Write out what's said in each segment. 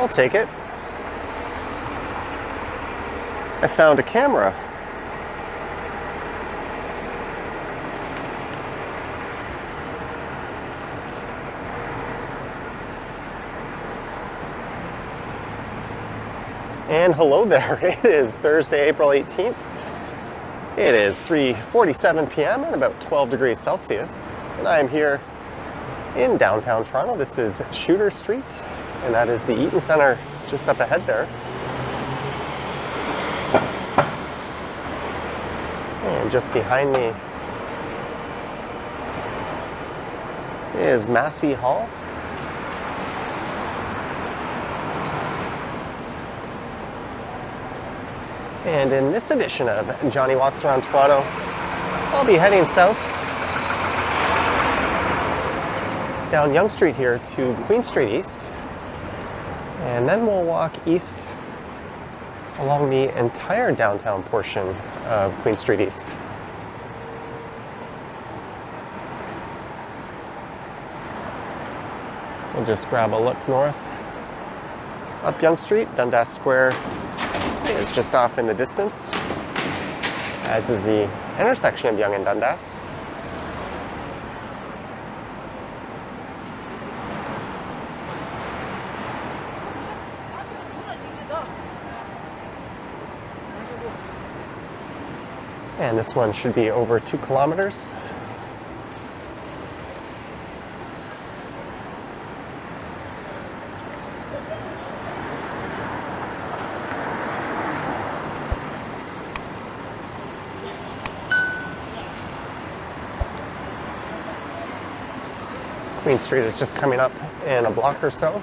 I'll take it. I found a camera. And hello there. It is Thursday, April 18th. It is 3:47 p.m. and about 12 degrees Celsius. And I am here in downtown Toronto. This is Shooter Street, and that is the Eaton Centre just up ahead there. And just behind me is Massey Hall. And in this edition of Johnny Walks Around Toronto, I'll be heading south down Yonge Street here to Queen Street East, and then we'll walk east along the entire downtown portion of Queen Street East. We'll just grab a look north up Yonge Street. Dundas Square is just off in the distance, as is the intersection of Yonge and Dundas. And this one should be over 2 kilometers. Queen Street is just coming up in a block or so.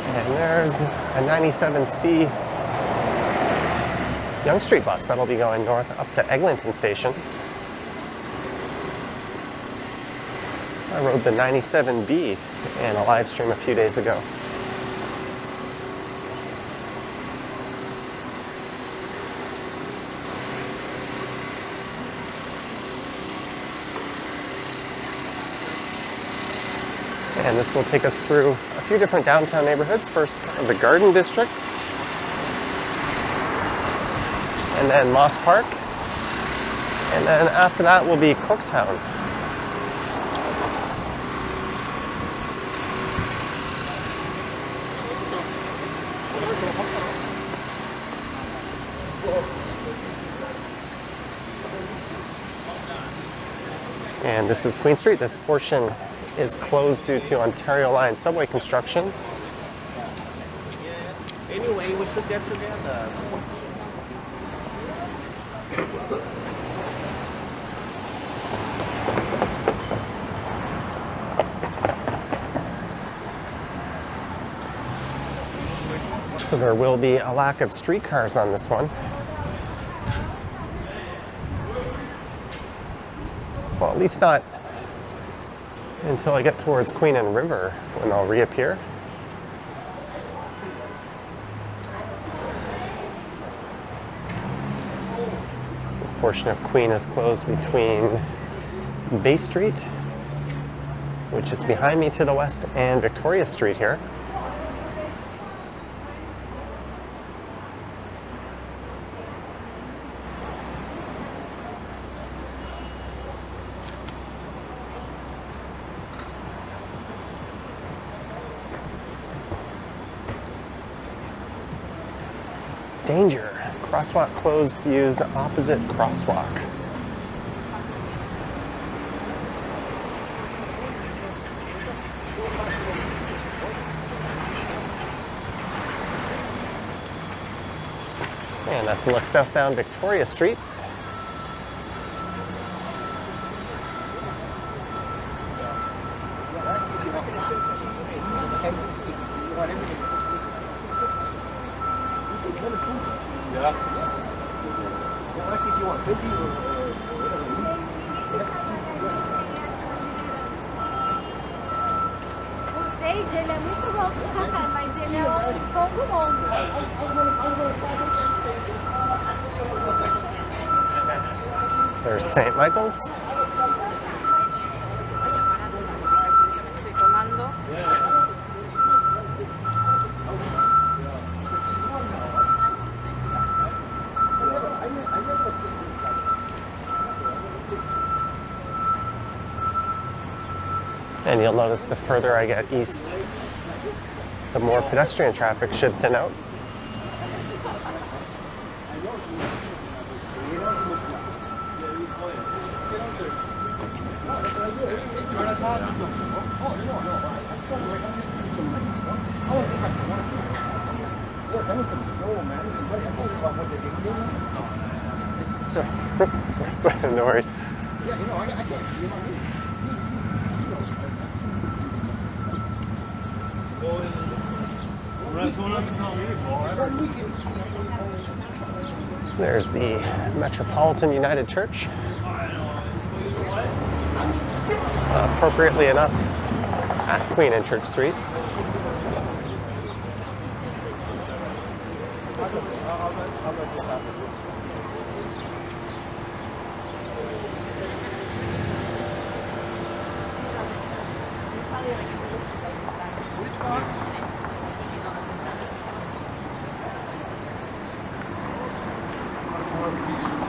And there's a 97C Yonge Street bus that'll be going north up to Eglinton Station. I rode the 97B in a live stream a few days ago. And this will take us through a few different downtown neighborhoods. First, the Garden District, and then Moss Park, and then after that will be Corktown. And this is Queen Street. This portion is closed due to Ontario Line subway construction. Anyway, we should get together. So there will be a lack of streetcars on this one. Well, at least not until I get towards Queen and River, when they'll reappear. This portion of Queen is closed between Bay Street, which is behind me to the west, and Victoria Street here. Danger. Crosswalk closed. Use opposite crosswalk. And that's a look southbound Victoria Street. ele é muito bom com café, mas ele é o pão do mundo. There's St. Michael's. And you'll notice the further I get east, the more pedestrian traffic should thin out. No worries. There's the Metropolitan United Church. Appropriately enough, at Queen and Church Street.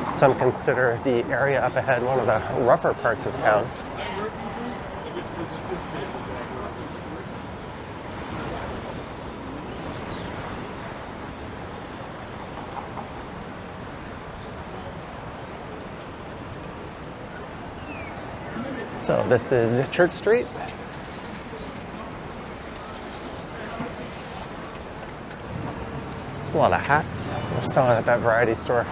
Some consider the area up ahead one of the rougher parts of town. So this is Church Street. It's a lot of hats they're selling at that variety store.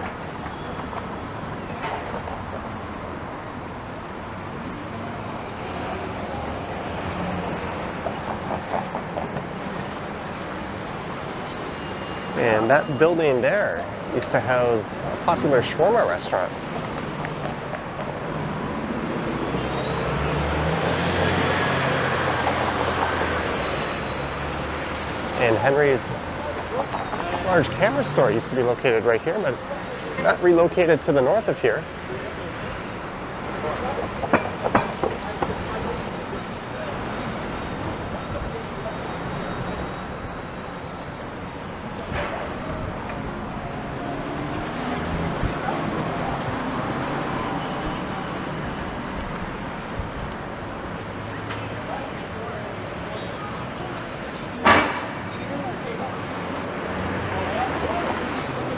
And that building there used to house a popular shawarma restaurant. And Henry's large camera store used to be located right here, but that relocated to the north of here.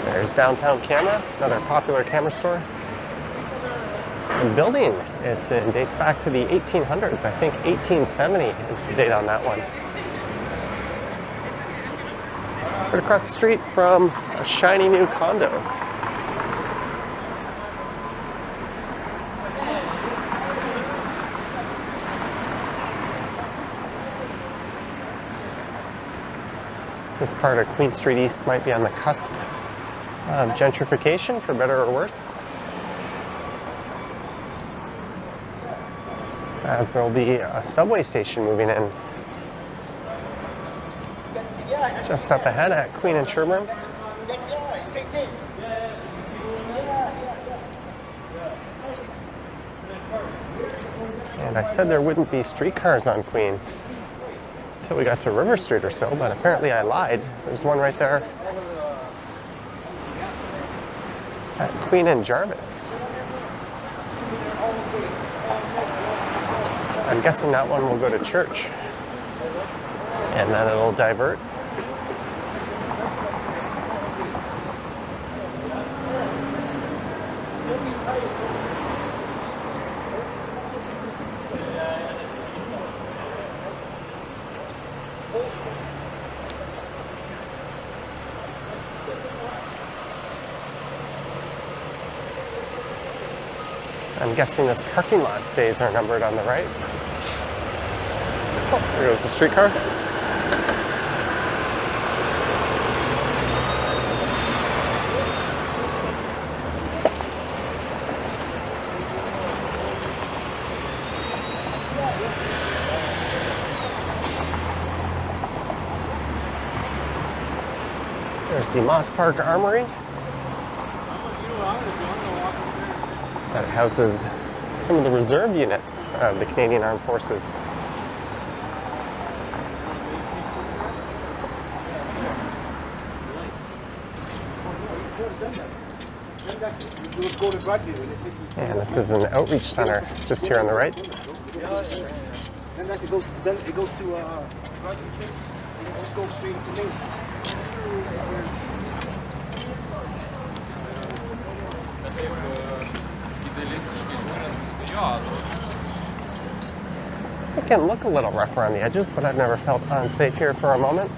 There's Downtown Camera, another popular camera store. And building, it dates back to the 1800s. I think 1870 is the date on that one. Right across the street from a shiny new condo. This part of Queen Street East might be on the cusp of gentrification, for better or worse, as there will be a subway station moving in just up ahead at Queen and Sherbourne. And I said there wouldn't be streetcars on Queen until we got to River Street or so, but apparently I lied. There's one right there at Queen and Jarvis. I'm guessing that one will go to church, and then it'll divert. I'm guessing this parking lot stays are numbered on the right. Oh, there goes the streetcar. There's the Moss Park Armory that houses some of the reserve units of the Canadian Armed Forces. And this is an outreach center just here on the right. Then it goes to let's go straight to me. It can look a little rough around the edges, but I've never felt unsafe here for a moment.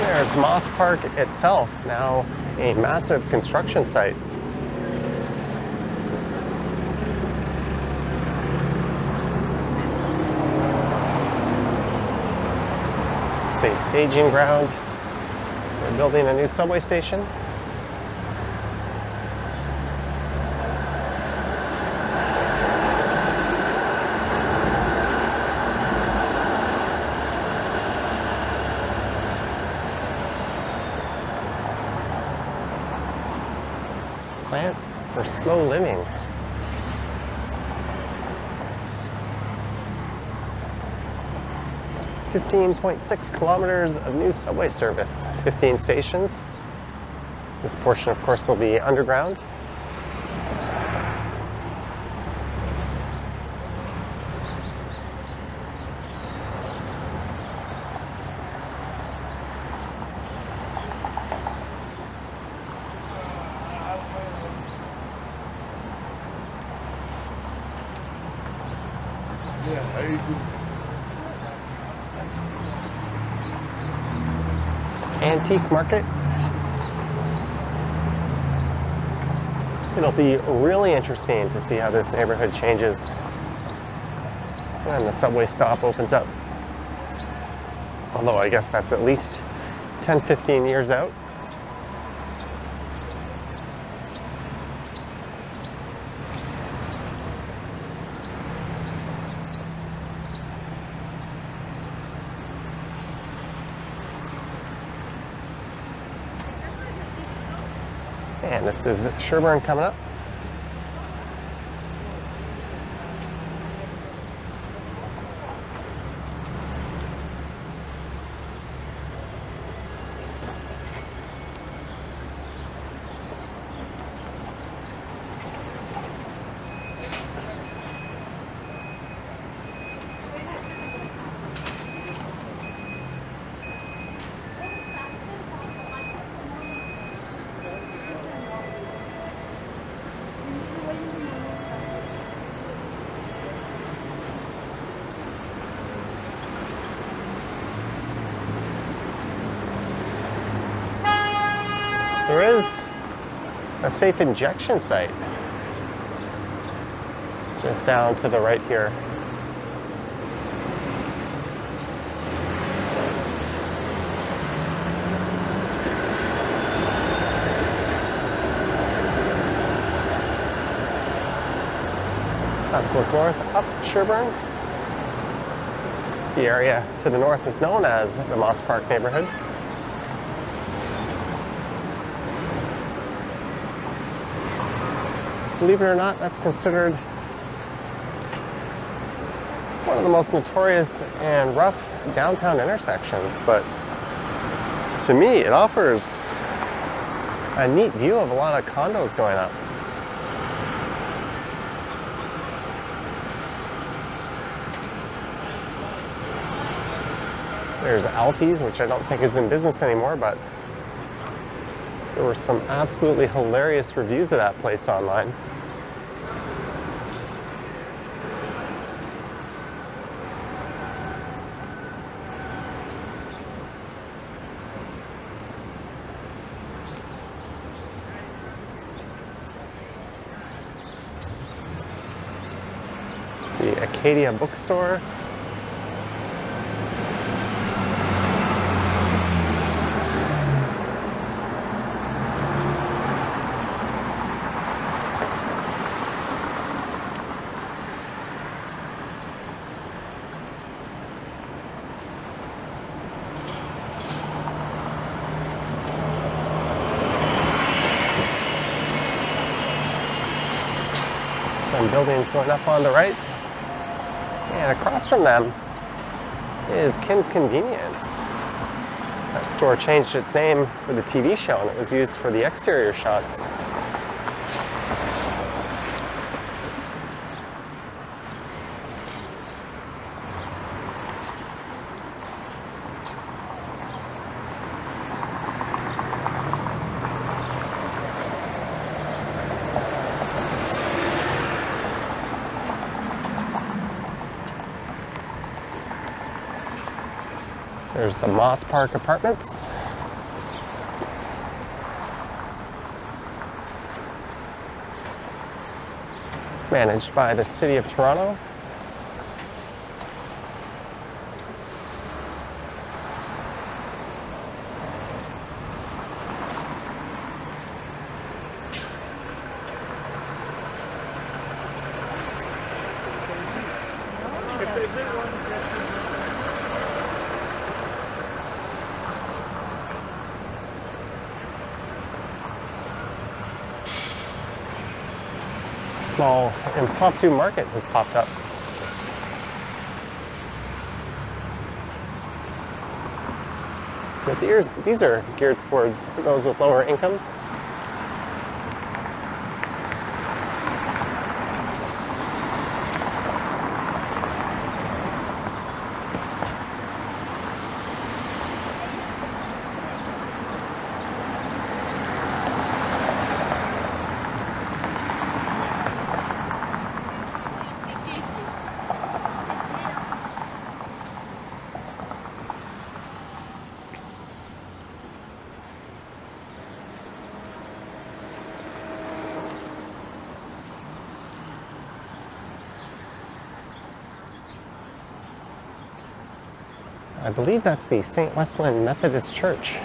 There's Moss Park itself, now a massive construction site. It's a staging ground. They're building a new subway station. Plants for slow living. .6 kilometers of new subway service, 15 stations. This portion, of course, will be underground. Antique market. It'll be really interesting to see how this neighborhood changes when the subway stop opens up. Although I guess that's at least 10-15 years out. And this is Sherbourne coming up. There is a safe injection site just down to the right here. Let's look north up Sherbourne. The area to the north is known as the Moss Park neighborhood. Believe it or not, that's considered one of the most notorious and rough downtown intersections, but to me, it offers a neat view of a lot of condos going up. There's Alfie's, which I don't think is in business anymore, but there were some absolutely hilarious reviews of that place online. The Acadia bookstore. Some buildings going up on the right. And across from them is Kim's Convenience. That store changed its name for the TV show, and it was used for the exterior shots. There's the Moss Park Apartments. Managed by the City of Toronto. Small impromptu market has popped up. But these are geared towards those with lower incomes. I believe that's the St. Wesleyan Methodist Church.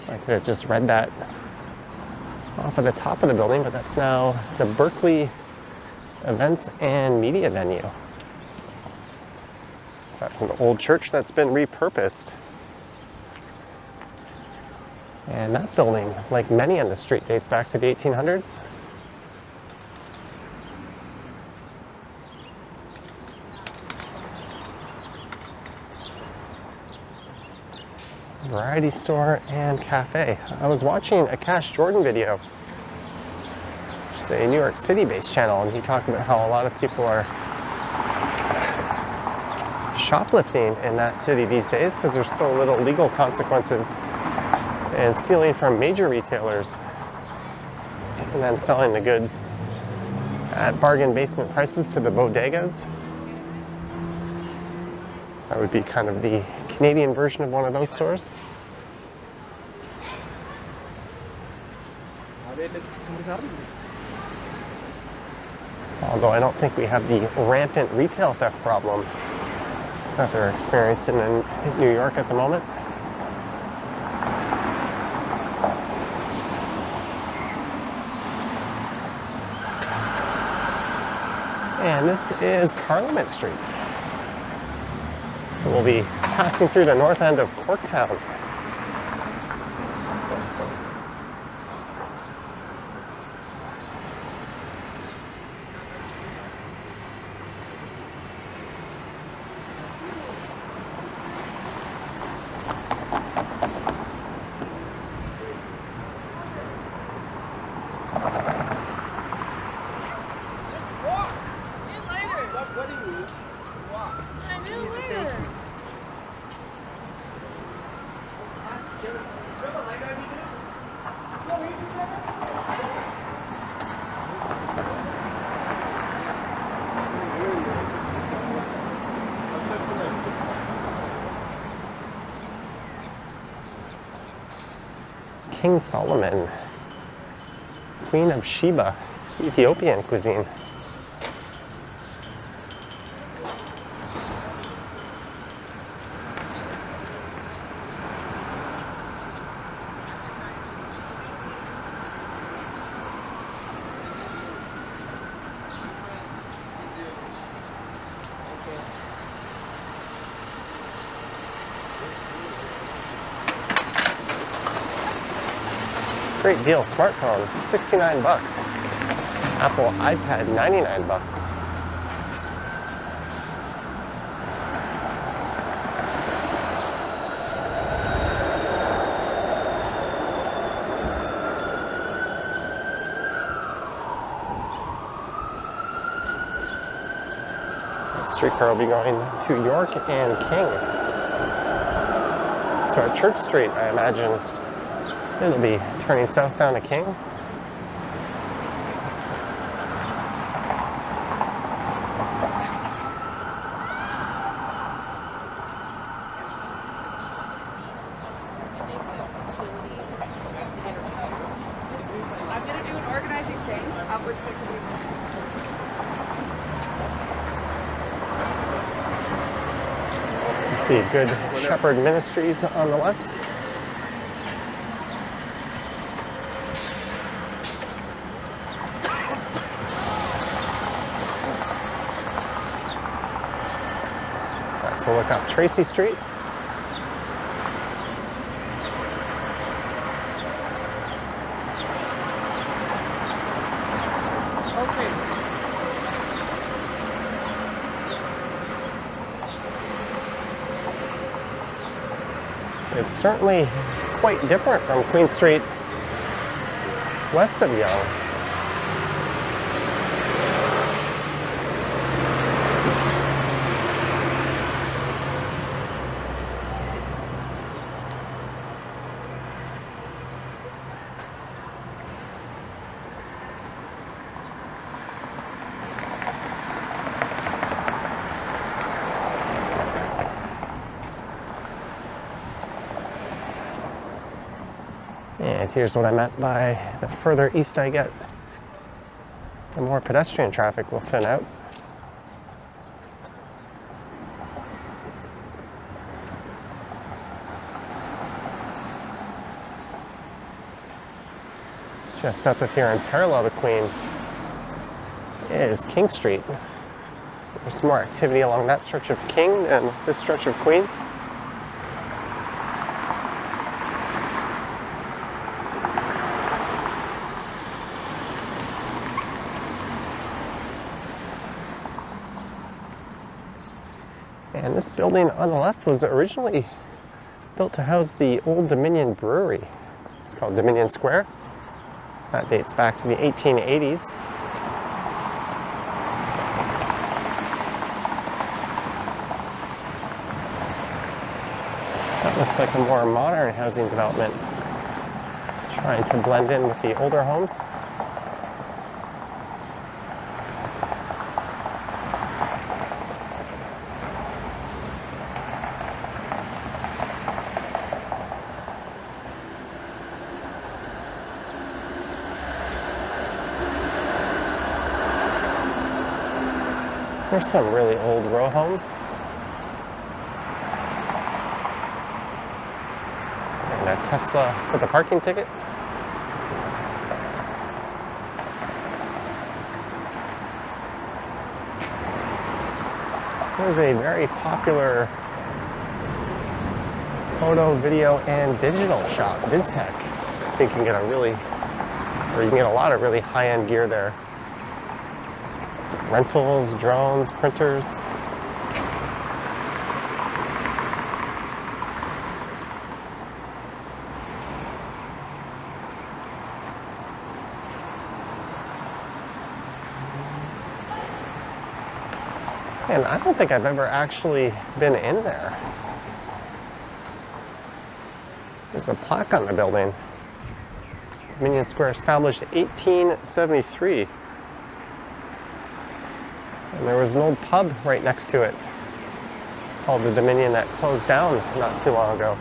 I could have just read that off of the top of the building, but that's now the Berkeley Events and Media Venue. So that's an old church that's been repurposed. And that building, like many on the street, dates back to the 1800s. Variety store and cafe. I was watching a Cash Jordan video, which is a New York City based channel, and he talked about how a lot of people are shoplifting in that city these days because there's so little legal consequences, and stealing from major retailers and then selling the goods at bargain basement prices to the bodegas. That would be kind of the Canadian version of one of those stores. Although I don't think we have the rampant retail theft problem that they're experiencing in New York at the moment. And this is Parliament Street. So we'll be passing through the north end of Corktown. Just walk. See you later. Stop letting me. Just walk. I knew Please, later. thank you. King Solomon, Queen of Sheba. Ethiopian cuisine. Great deal, smartphone, 69 bucks. Apple iPad, 99 bucks. That streetcar will be going to York and King. So at Church Street, I imagine it'll be turning southbound to King. I'm going to do an organizing thing. It's the Good Shepherd Ministries on the left. So look up Tracy Street. Okay. It's certainly quite different from Queen Street west of Yonge. And here's what I meant by the further east I get, the more pedestrian traffic will thin out. Just south of here and parallel to Queen is King Street. There's more activity along that stretch of King than this stretch of Queen. And this building on the left was originally built to house the Old Dominion Brewery. It's called Dominion Square. That dates back to the 1880s. That looks like a more modern housing development, trying to blend in with the older homes. There's some really old row homes. And a Tesla with a parking ticket. There's a very popular photo, video, and digital shop, VizTech. I think you can get a lot of really high-end gear there. Rentals, drones, printers. And I don't think I've ever actually been in there. There's a plaque on the building. Dominion Square established 1873. And there was an old pub right next to it called the Dominion that closed down not too long ago.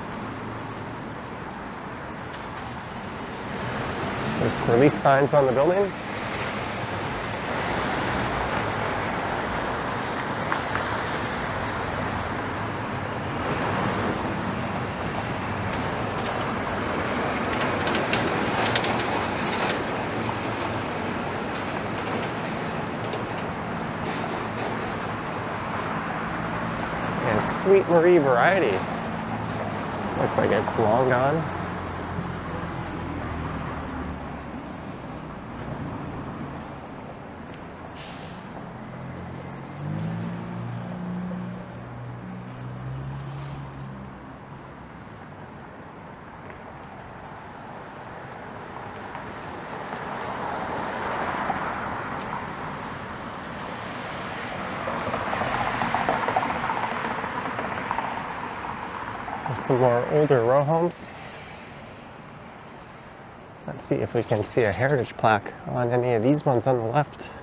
There's for lease signs on the building. Sweet Marie variety. Looks like it's long gone. Some more older row homes. Let's see if we can see a heritage plaque on any of these ones on the left.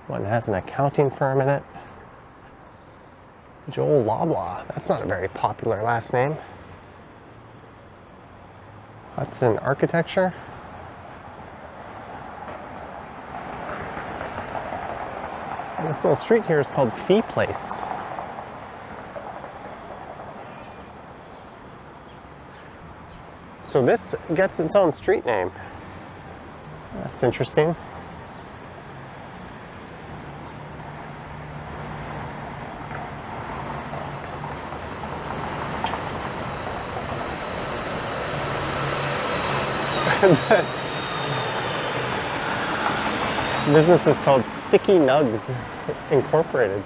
One has an accounting firm in it. Joel Loblaw. That's not a very popular last name. That's in architecture. And this little street here is called Fee Place. So this gets its own street name. That's interesting. Business is called Sticky Nugs Incorporated.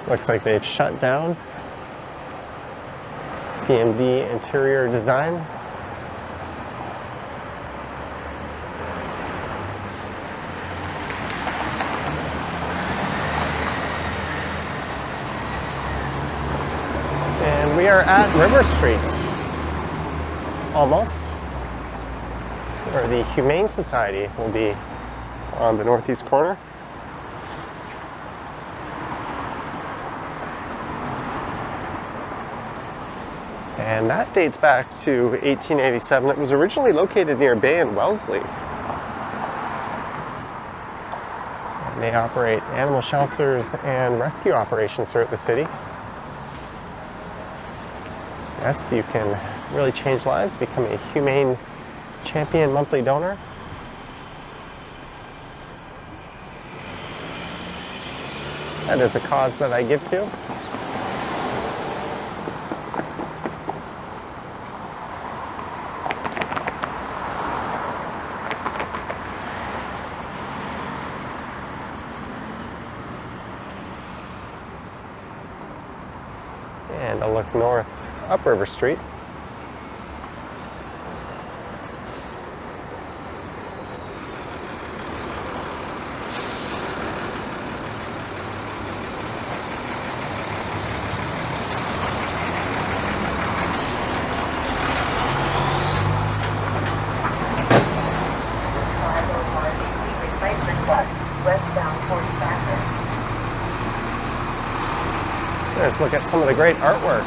Looks like they've shut down. CMD Interior Design. And we are at River Street. Almost. Where the Humane Society will be on the northeast corner. And that dates back to 1887. It was originally located near Bay and Wellesley. And they operate animal shelters and rescue operations throughout the city. Yes, you can really change lives, become a Humane Champion monthly donor. That is a cause that I give to. And I'll look north up River Street. Let's look at some of the great artwork.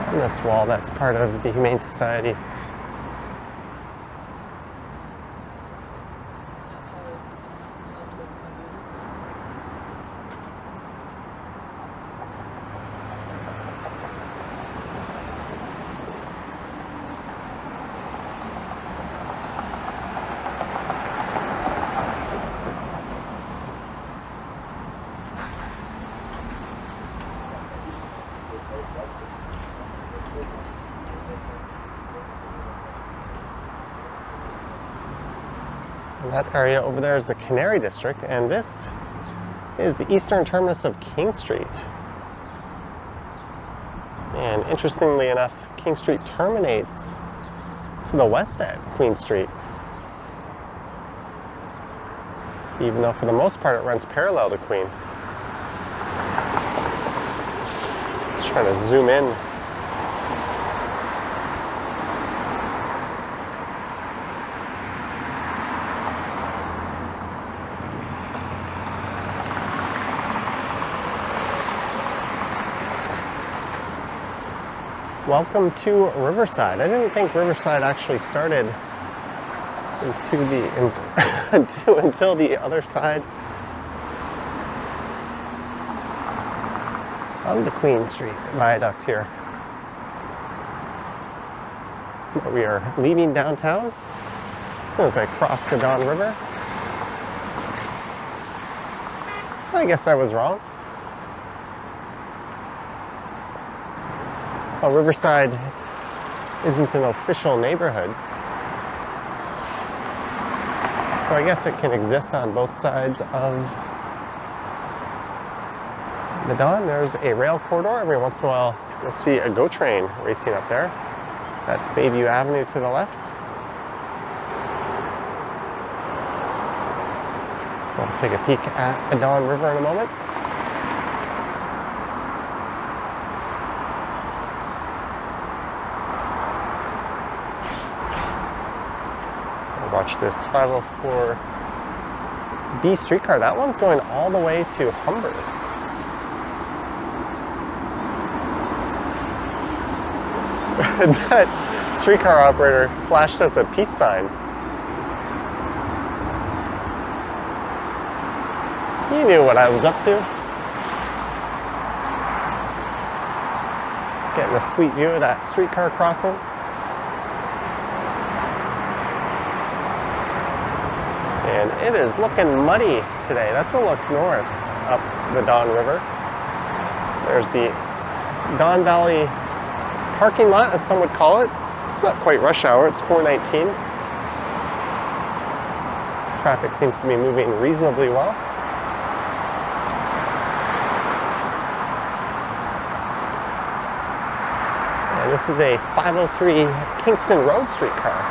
On this wall, that's part of the Humane Society. And that area over there is the Canary District, and this is the eastern terminus of King Street. And interestingly enough, King Street terminates to the west at Queen Street. Even though for the most part it runs parallel to Queen. Just trying to zoom in. Welcome to Riverside. I didn't think Riverside actually started until the other side. on the Queen Street Viaduct here. We are leaving downtown as soon as I cross the Don River. I guess I was wrong. Well, Riverside isn't an official neighborhood, so I guess it can exist on both sides of the Don. There's a rail corridor. Every once in a while, you'll see a GO train racing up there. That's Bayview Avenue to the left. We'll take a peek at the Don River in a moment. We'll watch this 504B streetcar. That one's going all the way to Humber. That streetcar operator flashed us a peace sign. He knew what I was up to. Getting a sweet view of that streetcar crossing. And it is looking muddy today. That's a look north up the Don River. There's the Don Valley parking lot, as some would call it. It's not quite rush hour, it's 4:19. Traffic seems to be moving reasonably well. And this is a 503 Kingston Road streetcar.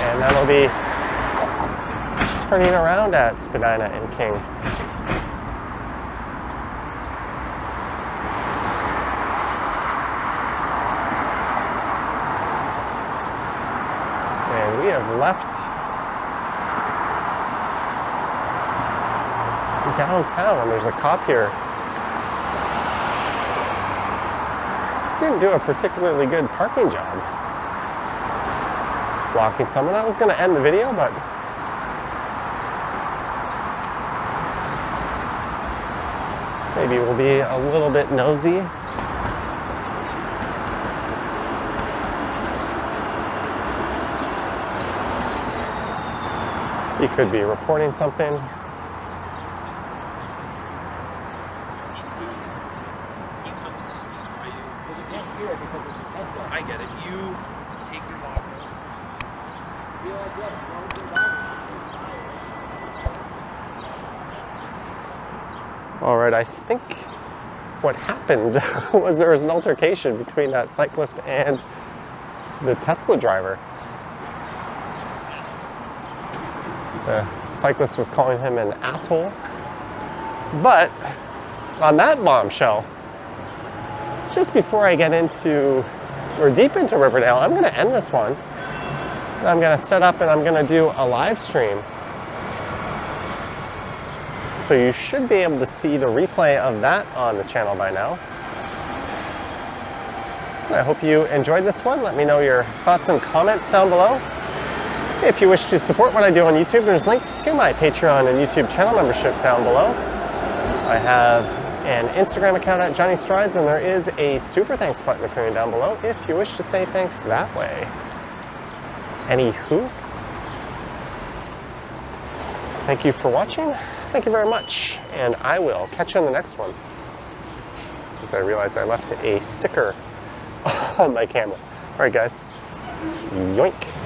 And that'll be turning around at Spadina and King. We have left downtown, and there's a cop here. Didn't do a particularly good parking job blocking someone. I was going to end the video, but maybe we'll be a little bit nosy. He could be reporting something. He comes to speak. Are you? But you can't hear it because it's a Tesla. I get it. You take your dog. Feel like that. All right, I think what happened was there was an altercation between that cyclist and the Tesla driver. The cyclist was calling him an asshole. But on that bombshell, just before I get into, or deep into Riverdale, I'm gonna end this one. And I'm gonna set up and I'm gonna do a live stream. So you should be able to see the replay of that on the channel by now. And I hope you enjoyed this one. Let me know your thoughts and comments down below. If you wish to support what I do on YouTube, there's links to my Patreon and YouTube channel membership down below. I have an Instagram account at Johnny Strides, and there is a super thanks button appearing down below if you wish to say thanks that way. Anywho, thank you for watching. Thank you very much, and I will catch you on the next one. As I realize I left a sticker on my camera. All right, guys, yoink.